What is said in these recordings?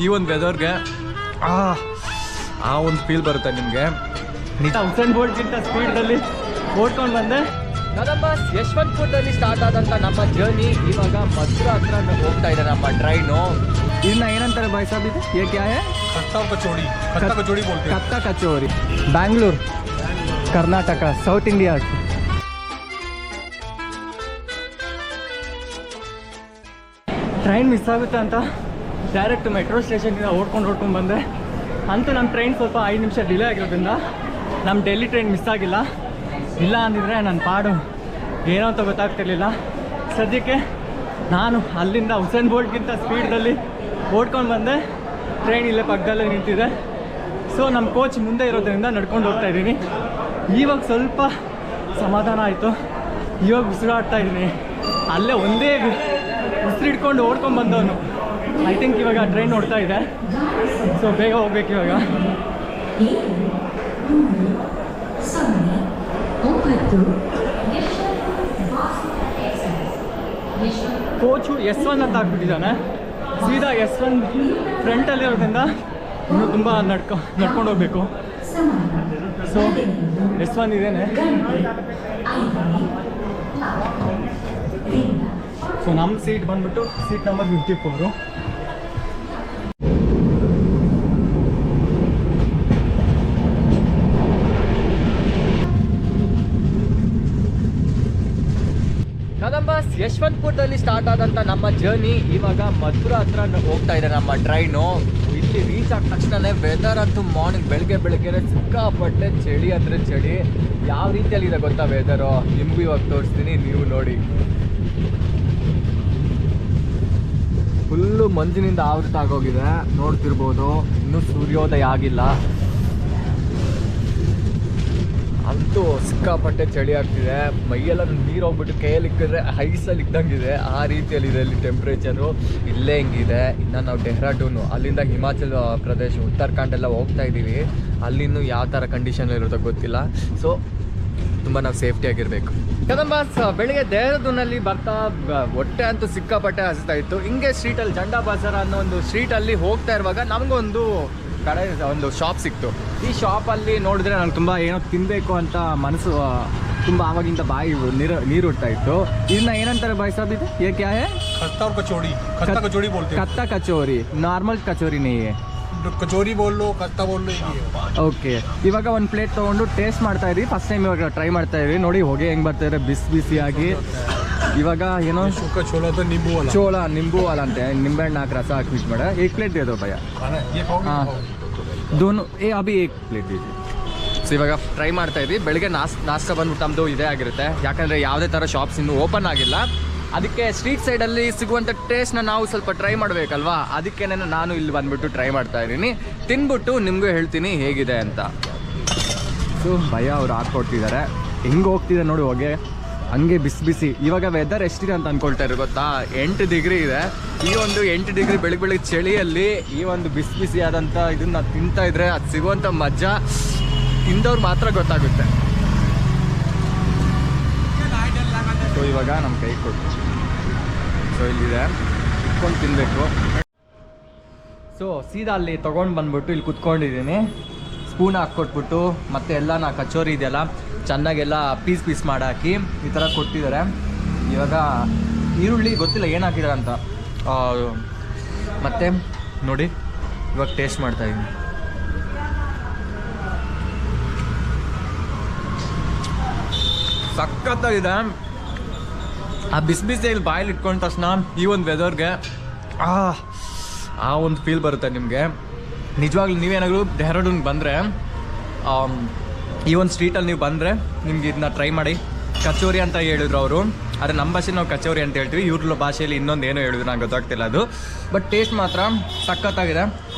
ಈ ಒಂದು ವೆದರ್ಗೆ ಆ ಒಂದು ಫೀಲ್ ಬರುತ್ತೆ ನಿಮಗೆ. ನಿಜ ಹುಸೇನ್ ಬೋಲ್ಟ್ಗಿಂತ ಸ್ಪೀಡಲ್ಲಿ ಓಡ್ಕೊಂಡು ಬಂದೆ. ಕದಂಬಸ್ ಯಶವಂತಪುರದಲ್ಲಿ ಸ್ಟಾರ್ಟ್ ಆದಂಥ ನಮ್ಮ ಜರ್ನಿ ಇವಾಗ ಮಥುರಾ ಹತ್ರ ಹೋಗ್ತಾ ಇದೆ ನಮ್ಮ ಟ್ರೈನು. ಇದನ್ನ ಏನಂತಾರೆ ಭಾಯ್ ಸಾಬ್ ಇದು? ये क्या है? ಕಚ್ಚಾ ಕಚೋಡಿ. ಕಚ್ಚಾ ಕಚೋಡಿ ಬೋಲ್ತೆ. ಕಚ್ಚಾ kachori. Bangalore, Karnataka, south India. Train miss ಆಗುತ್ತೆ ಅಂತ ಡೈರೆಕ್ಟ್ ಮೆಟ್ರೋ ಸ್ಟೇಷನಿಂದ ಓಡ್ಕೊಂಡು ಬಂದೆ. ಅಂತೂ ನಮ್ಮ ಟ್ರೈನ್ ಸ್ವಲ್ಪ 5 ನಿಮಿಷ ಡಿಲೇ ಆಗಿರೋದ್ರಿಂದ ನಮ್ಮ ಡೆಲ್ಲಿ ಟ್ರೈನ್ ಮಿಸ್ ಆಗಿಲ್ಲ. ಇಲ್ಲ ಅಂದಿದ್ರೆ ನನ್ನ ಪಾಡು ಏನೋ ಅಂತ ಗೊತ್ತಾಗ್ತಿರ್ಲಿಲ್ಲ. ಸದ್ಯಕ್ಕೆ ನಾನು ಅಲ್ಲಿಂದ ಹುಸೇನ್ ಬೋಲ್ಟ್ಗಿಂತ ಸ್ಪೀಡಲ್ಲಿ ಓಡ್ಕೊಂಡು ಬಂದೆ. ಟ್ರೈನ್ ಇಲ್ಲೇ ಪಕ್ಕದಲ್ಲೇ ನಿಂತಿದೆ. ಸೊ ನಮ್ಮ ಕೋಚ್ ಮುಂದೆ ಇರೋದ್ರಿಂದ ನಡ್ಕೊಂಡು ಹೋಗ್ತಾ ಇದ್ದೀನಿ. ಇವಾಗ ಸ್ವಲ್ಪ ಸಮಾಧಾನ ಆಯಿತು. ಇವಾಗ ಉಸಿರಾಡ್ತಾ ಇದ್ದೀನಿ. ಅಲ್ಲೇ ಒಂದೇ ಉಸಿರಿಡ್ಕೊಂಡು ಓಡ್ಕೊಂಡು ಬಂದವನು. ಐ ಥಿಂಕ್ ಇವಾಗ ಟ್ರೈನ್ ನೋಡ್ತಾ ಇದೆ. ಸೊ ಬೇಗ ಹೋಗ್ಬೇಕು ಇವಾಗ. ಕೋಚು S1 ಅಂತ ಹಾಕ್ಬಿಟ್ಟಿದ್ದಾನೆ. ಸೀದಾ S1 ಫ್ರಂಟಲ್ಲಿರೋದ್ರಿಂದ ಇನ್ನೂ ತುಂಬ ನಡ್ಕೊಂಡು ಹೋಗ್ಬೇಕು. ಸೊ S1 ಇದೇನೆ. ಸೊ ನಮ್ಮ ಸೀಟ್ ಬಂದ್ಬಿಟ್ಟು ಸೀಟ್ ನಂಬರ್ 54. ಕದಂಬಸ್ ಯಶವಂತಪುರದಲ್ಲಿ ಸ್ಟಾರ್ಟ್ ಆದಂಥ ನಮ್ಮ ಜರ್ನಿ ಇವಾಗ ಮಥುರಾ ಹತ್ರ ಹೋಗ್ತಾ ಇದೆ ನಮ್ಮ ಟ್ರೈನು. ಇಲ್ಲಿ ರೀಚ್ ಆದ ತಕ್ಷಣನೇ ವೆದರ್ ಅಂತೂ ಮಾರ್ನಿಂಗ್ ಬೆಳಗ್ಗೆ ಸಿಕ್ಕಾಪಟ್ಟೆ ಚಳಿ ಅಂದರೆ ಚಳಿ. ಯಾವ ರೀತಿಯಲ್ಲಿದೆ ಗೊತ್ತಾ ವೆದರು? ನಿಮಗೂ ಇವಾಗ ತೋರಿಸ್ತೀನಿ, ನೀವು ನೋಡಿ. ಫುಲ್ಲು ಮಂಜಿನಿಂದ ಆವೃತ ಆಗೋಗಿದೆ, ನೋಡ್ತಿರ್ಬೋದು. ಇನ್ನೂ ಸೂರ್ಯೋದಯ ಆಗಿಲ್ಲ, ಅಂತೂ ಸಿಕ್ಕಾಪಟ್ಟೆ ಚಳಿ ಆಗ್ತಿದೆ. ಮೈಯೆಲ್ಲ ನೀರು ಹೋಗ್ಬಿಟ್ಟು ಕೈಯಲ್ಲಿ ಇಕ್ಕಿದ್ರೆ ಐಸಲ್ಲಿ ಇದ್ದಂಗಿದೆ. ಆ ರೀತಿಯಲ್ಲಿದೆ ಇಲ್ಲಿ ಟೆಂಪ್ರೇಚರು. ಇಲ್ಲೇ ಹಿಂಗಿದೆ. ಇನ್ನು ನಾವು ಡೆಹ್ರಾಡೂನು, ಅಲ್ಲಿಂದ ಹಿಮಾಚಲ ಪ್ರದೇಶ, ಉತ್ತರಾಖಂಡ್ ಎಲ್ಲ ಹೋಗ್ತಾ ಇದ್ದೀವಿ. ಅಲ್ಲಿನ್ನೂ ಯಾವ ಥರ ಕಂಡೀಷನ್ ಇರುತ್ತೋ ಗೊತ್ತಿಲ್ಲ. ಸೊ ತುಂಬ ನಾವು ಸೇಫ್ಟಿಯಾಗಿರಬೇಕು. ಕದಂಬಸ್ ಬೆಳಿಗ್ಗೆ ದೇಹರದೂನಲ್ಲಿ ಬರ್ತಾ ಹೊಟ್ಟೆ ಅಂತೂ ಸಿಕ್ಕಾಪಟ್ಟೆ ಹಸಿತಾ ಇತ್ತು. ಹಿಂಗೆ ಸ್ಟ್ರೀಟಲ್ಲಿ ಜಂಡಾ ಬಜಾರ್ ಅನ್ನೋ ಒಂದು ಸ್ಟ್ರೀಟಲ್ಲಿ ಹೋಗ್ತಾ ಇರುವಾಗ ನಮಗೊಂದು ಕಡೆ ಒಂದು ಶಾಪ್ ಸಿಕ್ತು. ಈ ಶಾಪಲ್ಲಿ ನೋಡಿದ್ರೆ ನಂಗೆ ತುಂಬ ಏನೋ ತಿನ್ನಬೇಕು ಅಂತ ಮನಸ್ಸು ತುಂಬ ಆವಾಗಿಂದ ಬಾಯಿ ನೀರು ಉಡ್ತಾ ಇತ್ತು. ಇದನ್ನ ಏನಂತಾರೆ ಭಾಯ್ ಸಾಬ್ ಇದು? ये क्या है? खस्ता और कचौड़ी. खस्ता कचौड़ी बोलते हैं. कत्ता कचौरी. ನಾರ್ಮಲ್ ಕಚೋರಿ नहीं है. कचौरी बोल लो, खस्ता बोल लो. ಓಕೆ, ಇವಾಗ ಒಂದು ಪ್ಲೇಟ್ ತೊಗೊಂಡು ಟೇಸ್ಟ್ ಮಾಡ್ತಾ ಇದ್ವಿ. ಫಸ್ಟ್ ಟೈಮ್ ಇವಾಗ ಟ್ರೈ ಮಾಡ್ತಾ ಇದ್ವಿ. ನೋಡಿ ಹೊಗೆ ಹೆಂಗೆ ಬರ್ತಾ ಇದೆ ಬಿಸಿಯಾಗಿ. ಇವಾಗ ಏನೋ सूखा छोला तो नींबू वाला. ಚೋಳ ನಿಂಬು ವಾಲ ಅಂತೆ. ನಿಂಬೆಹಣ್ಣು ಹಾಕಿ ರಸ ಹಾಕಿ ಮಿಕ್ಸ್ ಮಾಡ. एक प्लेट दे दो भैया. ये खाओगे? हाँ दोनों अभी एक प्लेट दीजिए. ಸೊ ಇವಾಗ ಟ್ರೈ ಮಾಡ್ತಾ ಇದ್ವಿ. ಬೆಳಗ್ಗೆ ನಾಷ್ಟ ಬಂದ್ಬಿಟ್ಟು ನಮ್ಮದು ಇದೇ ಆಗಿರುತ್ತೆ. ಯಾಕಂದರೆ ಯಾವುದೇ ಥರ ಶಾಪ್ಸ್ ಇನ್ನೂ ಓಪನ್ ಆಗಿಲ್ಲ. ಅದಕ್ಕೆ ಸ್ಟ್ರೀಟ್ ಸೈಡಲ್ಲಿ ಸಿಗುವಂಥ ಟೇಸ್ಟ್ನ ನಾವು ಸ್ವಲ್ಪ ಟ್ರೈ ಮಾಡಬೇಕಲ್ವಾ. ಅದಕ್ಕೇನೆ ನಾನು ಇಲ್ಲಿ ಬಂದುಬಿಟ್ಟು ಟ್ರೈ ಮಾಡ್ತಾ ಇದ್ದೀನಿ. ತಿಂದ್ಬಿಟ್ಟು ನಿಮಗೂ ಹೇಳ್ತೀನಿ ಹೇಗಿದೆ ಅಂತ. ಸೊ ಭಯ ಅವ್ರು ಹಾಕ್ಕೊಡ್ತಿದ್ದಾರೆ. ಹೆಂಗೆ ಹೋಗ್ತಿದೆ ನೋಡಿ ಹೊಗೆ, ಹಂಗೆ ಬಿಸಿ. ಇವಾಗ ವೆದರ್ ಎಷ್ಟಿದೆ ಅಂತ ಅಂದ್ಕೊಳ್ತಾ ಇರೋ ಗೊತ್ತಾ? 8 ಡಿಗ್ರಿ ಇದೆ. ಈ ಒಂದು 8 ಡಿಗ್ರಿ ಬೆಳಗ್ಗೆ ಚಳಿಯಲ್ಲಿ ಈ ಒಂದು ಬಿಸಿಯಾದಂಥ ಇದನ್ನು ತಿಂತಾ ಇದ್ರೆ ಅದು ಸಿಗುವಂಥ ಮಜಾ ತಿಂದವ್ರು ಮಾತ್ರ ಗೊತ್ತಾಗುತ್ತೆ. ಸೊ ಇವಾಗ ನಮ್ಮ ಕೈ ಕೊಟ್ಟು ಸೊ ಇಲ್ಲಿದೆ, ಇಟ್ಕೊಂಡು ತಿನ್ನಬೇಕು. ಸೊ ಸೀದಾ ಅಲ್ಲಿ ತೊಗೊಂಡು ಬಂದ್ಬಿಟ್ಟು ಇಲ್ಲಿ ಕುತ್ಕೊಂಡಿದ್ದೀನಿ. ಸ್ಪೂನ್ ಹಾಕ್ಕೊಟ್ಬಿಟ್ಟು ಮತ್ತೆ ಎಲ್ಲ ಕಚೋರಿ ಇದೆಯಲ್ಲ ಚೆನ್ನಾಗೆಲ್ಲ ಪೀಸ್ ಮಾಡಾಕಿ ಈ ಥರ ಕೊಟ್ಟಿದ್ದಾರೆ. ಇವಾಗ ಈರುಳ್ಳಿ ಗೊತ್ತಿಲ್ಲ ಏನು ಹಾಕಿದ್ದಾರೆ ಅಂತ. ಮತ್ತು ನೋಡಿ ಇವಾಗ ಟೇಸ್ಟ್ ಮಾಡ್ತಾಯಿದ್ದೀನಿ. ಸಖತ್ತಾಗಿದೆ. ಆ ಬಿಸಿಯಲ್ಲಿ ಬಾಯಲ್ಲಿ ಇಟ್ಕೊಂಡ ತಕ್ಷಣ ಈ ಒಂದು ವೆದರ್ಗೆ ಆ ಒಂದು ಫೀಲ್ ಬರುತ್ತೆ ನಿಮಗೆ. ನಿಜವಾಗ್ಲೂ ನೀವೇನಾದರೂ ಡೆಹ್ರಾಡೂನ್ಗೆ ಬಂದರೆ ಈ ಒಂದು ಸ್ಟ್ರೀಟಲ್ಲಿ ನೀವು ಬಂದರೆ ನಿಮ್ಗೆ ಇದನ್ನ ಟ್ರೈ ಮಾಡಿ. ಕಚೋರಿ ಅಂತ ಹೇಳಿದ್ರು ಅವರು, ಆದರೆ ನಮ್ಮ ಭಾಷೆಲಿ ನಾವು ಕಚೋರಿ ಅಂತ ಹೇಳ್ತೀವಿ. ಇವ್ರ ಭಾಷೆಯಲ್ಲಿ ಇನ್ನೊಂದು ಏನೋ ಹೇಳಿದ್ರು, ನಂಗೆ ಗೊತ್ತಾಗ್ತಿಲ್ಲ ಅದು. ಬಟ್ ಟೇಸ್ಟ್ ಮಾತ್ರ ಸಖತ್ತಾಗಿದೆ.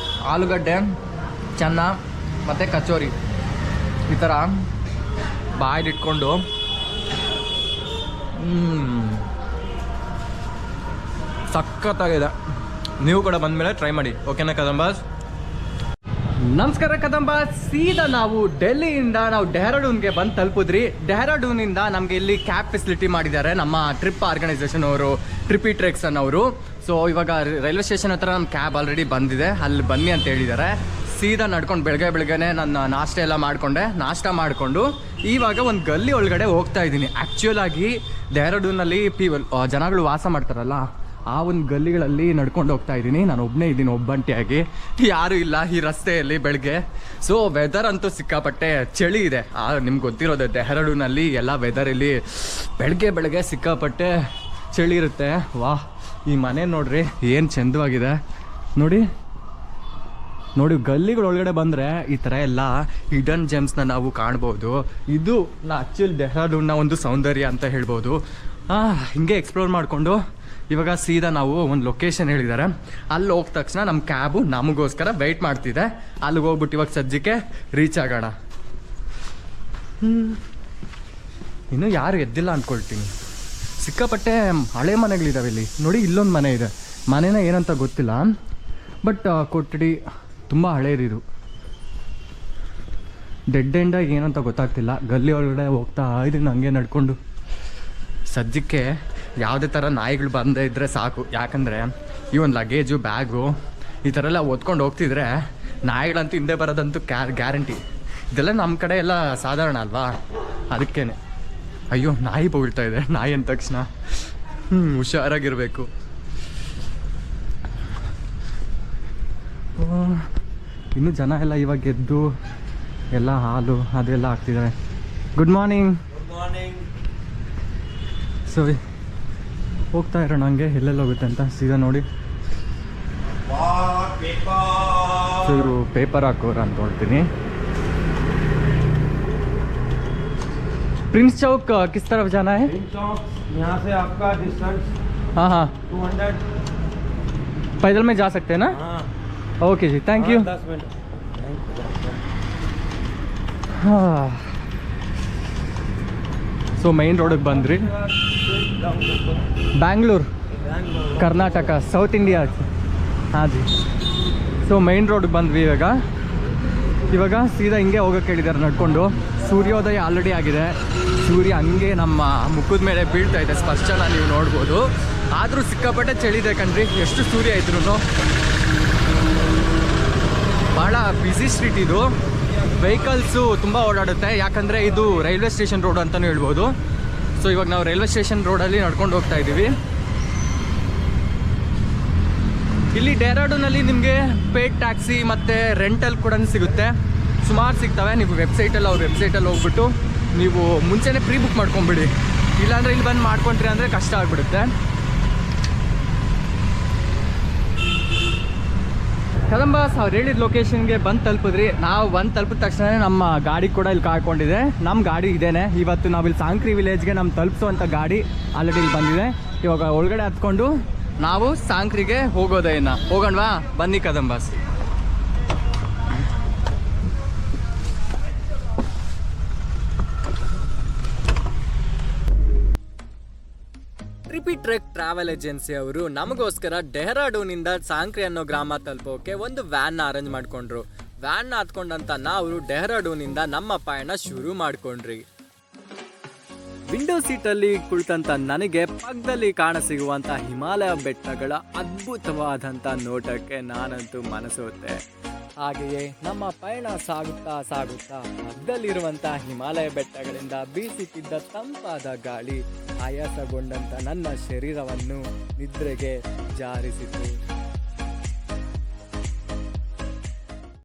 ಆಲೂಗಡ್ಡೆ ಚೆನ್ನ ಮತ್ತು ಕಚೋರಿ ಈ ಥರ ಬಾಯಿಲಿಟ್ಕೊಂಡು ಸಖತ್ತಾಗಿದೆ. ನೀವು ಕೂಡ ಬಂದಮೇಲೆ ಟ್ರೈ ಮಾಡಿ. ಓಕೆನಾ ಕದಂಬಾಸ್? ನಮಸ್ಕಾರ ಕದಂಬಾಸ್. ಸೀದಾ ನಾವು ಡೆಲ್ಲಿಯಿಂದ ನಾವು ಡೆಹ್ರಾಡೂನ್ಗೆ ಬಂದು ತಲುಪಿದ್ರಿ. ಡೆಹ್ರಾಡೂನಿಂದ ನಮಗೆ ಇಲ್ಲಿ ಕ್ಯಾಬ್ ಫೆಸಿಲಿಟಿ ಮಾಡಿದ್ದಾರೆ ನಮ್ಮ ಟ್ರಿಪ್ ಆರ್ಗನೈಸೇಷನ್ ಅವರು, ಟ್ರಿಪಿ ಟ್ರೆಕ್ಸ್ ಅನ್ನೋರು. ಸೊ ಇವಾಗ ರೈಲ್ವೆ ಸ್ಟೇಷನ್ ಹತ್ರ ನಮ್ಮ ಕ್ಯಾಬ್ ಆಲ್ರೆಡಿ ಬಂದಿದೆ, ಅಲ್ಲಿ ಬನ್ನಿ ಅಂತ ಹೇಳಿದ್ದಾರೆ. ಸೀದಾ ನಡ್ಕೊಂಡು ಬೆಳಗ್ಗೆನೆ ನನ್ನ ನಾಷ್ಟ ಎಲ್ಲ ಮಾಡಿಕೊಂಡೆ. ನಾಷ್ಟ ಮಾಡಿಕೊಂಡು ಇವಾಗ ಒಂದು ಗಲ್ಲಿ ಒಳಗಡೆ ಹೋಗ್ತಾ ಇದ್ದೀನಿ. ಆ್ಯಕ್ಚುಯಲ್ ಆಗಿ ಡೆಹ್ರಾಡೂನಲ್ಲಿ ಜನಗಳು ವಾಸ ಮಾಡ್ತಾರಲ್ಲ, ಆ ಒಂದು ಗಲ್ಲಿಗಳಲ್ಲಿ ನಡ್ಕೊಂಡು ಹೋಗ್ತಾ ಇದ್ದೀನಿ. ನಾನು ಒಬ್ಬನೇ ಇದ್ದೀನಿ, ಒಬ್ಬಂಟಿಯಾಗಿ, ಯಾರೂ ಇಲ್ಲ ಈ ರಸ್ತೆಯಲ್ಲಿ ಬೆಳಗ್ಗೆ. ಸೊ ವೆದರ್ ಅಂತೂ ಸಿಕ್ಕಾಪಟ್ಟೆ ಚಳಿ ಇದೆ. ನಿಮ್ಗೆ ಗೊತ್ತಿರೋದೆ ಡೆಹ್ರಾಡೂನಲ್ಲಿ ಎಲ್ಲ ವೆದರಲ್ಲಿ ಬೆಳಗ್ಗೆ ಸಿಕ್ಕಾಪಟ್ಟೆ ಚಳಿ ಇರುತ್ತೆ. ವಾಹ್, ಈ ಮನೆ ನೋಡ್ರಿ ಏನು ಚಂದವಾಗಿದೆ ನೋಡಿ. ಗಲ್ಲಿಗಳೊಳಗಡೆ ಬಂದರೆ ಈ ಥರ ಎಲ್ಲ ಹಿಡನ್ ಜೆಮ್ಸ್ನ ನಾವು ಕಾಣ್ಬೋದು. ಇದು ಆ್ಯಕ್ಚುಲಿ ಡೆಹ್ರಾಡೂನ್ನ ಒಂದು ಸೌಂದರ್ಯ ಅಂತ ಹೇಳ್ಬೋದು. ಹಿಂಗೆ ಎಕ್ಸ್ಪ್ಲೋರ್ ಮಾಡಿಕೊಂಡು ಇವಾಗ ಸೀದಾ ನಾವು ಒಂದು ಲೊಕೇಶನ್ ಹೇಳಿದ್ದಾರೆ, ಅಲ್ಲಿ ಹೋದ ತಕ್ಷಣ ನಮ್ಮ ಕ್ಯಾಬು ನಮಗೋಸ್ಕರ ವೆಯ್ಟ್ ಮಾಡ್ತಿದೆ. ಅಲ್ಲಿಗೆ ಹೋಗ್ಬಿಟ್ಟು ಇವಾಗ ಸದ್ಯಕ್ಕೆ ರೀಚ್ ಆಗೋಣ. ಇನ್ನೂ ಯಾರು ಎದ್ದಿಲ್ಲ ಅಂದ್ಕೊಳ್ತೀನಿ. ಸಿಕ್ಕಾಪಟ್ಟೆ ಹಳೆ ಮನೆಗಳಿದ್ದಾವೆ ಇಲ್ಲಿ ನೋಡಿ. ಇಲ್ಲೊಂದು ಮನೆ ಇದೆ, ಮನೆನ ಏನಂತ ಗೊತ್ತಿಲ್ಲ, ಬಟ್ ಕೊಠಡಿ ತುಂಬ ಹಳೇದಿದು. ಡೆಡ್ ಎಂಡಾಗಿ ಏನಂತ ಗೊತ್ತಾಗ್ತಿಲ್ಲ. ಗಲ್ಲಿ ಒಳಗಡೆ ಹೋಗ್ತಾ ಇದೀನಿ ಹಂಗೆ ನಡ್ಕೊಂಡು. ಸದ್ಯಕ್ಕೆ ಯಾವುದೇ ಥರ ನಾಯಿಗಳು ಬಂದೇ ಇದ್ದರೆ ಸಾಕು, ಯಾಕಂದರೆ ಈ ಒಂದು ಲಗೇಜು ಬ್ಯಾಗು ಈ ಥರ ಎಲ್ಲ ಓದ್ಕೊಂಡು ಹೋಗ್ತಿದ್ರೆ ನಾಯಿಗಳಂತೂ ಹಿಂದೆ ಬರೋದಂತೂ ಗ್ಯಾರಂಟಿ. ಇದೆಲ್ಲ ನಮ್ಮ ಕಡೆ ಎಲ್ಲ ಸಾಧಾರಣ ಅಲ್ವಾ, ಅದಕ್ಕೇ. ಅಯ್ಯೋ, ನಾಯಿ ಬೀಳ್ತಾ ಇದೆ. ನಾಯಿ ಅಂದ ತಕ್ಷಣ ಹುಷಾರಾಗಿರಬೇಕು. ಇನ್ನೂ ಜನ ಎಲ್ಲ ಇವಾಗ ಎದ್ದು ಎಲ್ಲ ಹಾಲು ಅದೆಲ್ಲ ಹಾಕ್ತಿದ್ದಾರೆ. Good morning. ಸೊ ಹೋಗ್ತಾ ಇರೋಣ ಹಂಗೆ, ಎಲ್ಲೆಲ್ಲ ಹೋಗುತ್ತೆ ಅಂತ ಸೀದಾ ನೋಡಿ. ಸೊ ಇವರು ಪೇಪರ್ ಹಾಕೋರು ಅಂತ ನೋಡ್ತೀನಿ. प्रिंस चौक किस तरफ जाना है? प्रिंस चौक यहाँ से आपका डिस्टेंस हाँ 200. पैदल में जा सकते हैं ना? हाँ ओके जी, थैंक यू. 10 मिनट. ಹಾಂ, ಸೊ ಮೈನ್ ರೋಡಿಗೆ ಬಂದ್ರಿ. Bangalore, Karnataka, south India. ಹಾಂ ಜಿ. ಸೊ ಮೈನ್ ರೋಡಿಗೆ ಬಂದ್ವಿ ಇವಾಗ ಸೀದಾ ಹಿಂಗೆ ಹೋಗೋಕೆ ಹೇಳಿದ್ದಾರೆ ನಡ್ಕೊಂಡು. ಸೂರ್ಯೋದಯ ಆಲ್ರೆಡಿ ಆಗಿದೆ. ಸೂರ್ಯ ಹಂಗೆ ನಮ್ಮ ಮುಖದ ಮೇಲೆ ಬೀಳ್ತಾ ಇದೆ, ಸ್ಪಷ್ಟನ ನೀವು ನೋಡ್ಬೋದು. ಆದರೂ ಸಿಕ್ಕಾಪಟ್ಟೆ ಚಳಿದೆ ಕಣ್ರಿ, ಎಷ್ಟು ಸೂರ್ಯ ಇದ್ರೂ. ಭಾಳ ಬ್ಯುಸಿ ಸ್ಟ್ರೀಟ್ ಇದು, ವೆಹಿಕಲ್ಸು ತುಂಬ ಓಡಾಡುತ್ತೆ, ಯಾಕಂದರೆ ಇದು ರೈಲ್ವೆ ಸ್ಟೇಷನ್ ರೋಡ್ ಅಂತಲೂ ಹೇಳ್ಬೋದು. ಸೊ ಇವಾಗ ನಾವು ರೈಲ್ವೆ ಸ್ಟೇಷನ್ ರೋಡಲ್ಲಿ ನಡ್ಕೊಂಡು ಹೋಗ್ತಾ ಇದ್ದೀವಿ. ಇಲ್ಲಿ ಡೆಹ್ರಾಡೂನಲ್ಲಿ ನಿಮಗೆ ಪೇಡ್ ಟ್ಯಾಕ್ಸಿ ಮತ್ತು ರೆಂಟಲ್ ಕೂಡ ಸಿಗುತ್ತೆ, ಸುಮಾರು ಸಿಗ್ತವೆ. ನೀವು ವೆಬ್ಸೈಟಲ್ಲಿ ಅವ್ರ ವೆಬ್ಸೈಟಲ್ಲಿ ಹೋಗ್ಬಿಟ್ಟು ನೀವು ಮುಂಚೆನೇ ಪ್ರೀ ಬುಕ್ ಮಾಡ್ಕೊಂಬಿಡಿ, ಇಲ್ಲಾಂದರೆ ಇಲ್ಲಿ ಬಂದು ಮಾಡ್ಕೊಂಡ್ರಿ ಅಂದರೆ ಕಷ್ಟ ಆಗಿಬಿಡುತ್ತೆ. ಕದಂಬಾಸ್ ಅವ್ರು ಹೇಳಿದ ಲೊಕೇಶನ್ಗೆ ಬಂದು ತಲುಪಿದ್ರಿ. ನಾವು ಬಂದು ತಲುಪಿದ ತಕ್ಷಣ ನಮ್ಮ ಗಾಡಿ ಕೂಡ ಇಲ್ಲಿ ಕಾಯ್ಕೊಂಡಿದೆ. ನಮ್ಮ ಗಾಡಿ ಇದೇನೆ. ಇವತ್ತು ನಾವು ಇಲ್ಲಿ ಸಾಂಕ್ರಿ ವಿಲೇಜ್ಗೆ ನಮ್ಮ ತಲುಪಿಸುವಂಥ ಗಾಡಿ ಆಲ್ರೆಡಿ ಇಲ್ಲಿ ಬಂದಿದೆ. ಇವಾಗ ಒಳಗಡೆ ಹತ್ಕೊಂಡು ನಾವು ಸಾಂಕ್ರಿಗೆ ಹೋಗೋದೇ. ಹೋಗೋಣವಾ? ಬನ್ನಿ Kadambas. Trippy trek travel agency ಅವರು ನಮಗೋಸ್ಕರ ಡೆಹ್ರಾಡೂನಿಂದ ಸಾಂಕ್ರಿ ಅನ್ನೋ ಗ್ರಾಮ ತಲುಪೋಕೆ ಒಂದು ವ್ಯಾನ್ನ ಅರೇಂಜ್ ಮಾಡ್ಕೊಂಡ್ರು. ವ್ಯಾನ್ನ ಹತ್ಕೊಂಡಂತ ನಾವು ಡೆಹ್ರಾಡೂನಿಂದ ನಮ್ಮ ಪಯಣ ಶುರು ಮಾಡ್ಕೊಂಡ್ರಿ. ವಿಂಡೋ ಸೀಟಲ್ಲಿ ಕುಳಿತಂತ ನನಗೆ ಪಕ್ಕದಲ್ಲಿ ಕಾಣಸಿಗುವಂತ ಹಿಮಾಲಯ ಬೆಟ್ಟಗಳ ಅದ್ಭುತವಾದಂಥ ನೋಟಕ್ಕೆ ನಾನಂತೂ ಮನಸೋತೆ. ಹಾಗೆಯೇ ನಮ್ಮ ಪಯಣ ಸಾಗುತ್ತಾ ಪಕ್ಕದಲ್ಲಿರುವಂಥ ಹಿಮಾಲಯ ಬೆಟ್ಟಗಳಿಂದ ಬೀಸುತ್ತಿದ್ದ ತಂಪಾದ ಗಾಳಿ ಆಯಾಸಗೊಂಡಂಥ ನನ್ನ ಶರೀರವನ್ನು ನಿದ್ರೆಗೆ ಜಾರಿಸಿತು.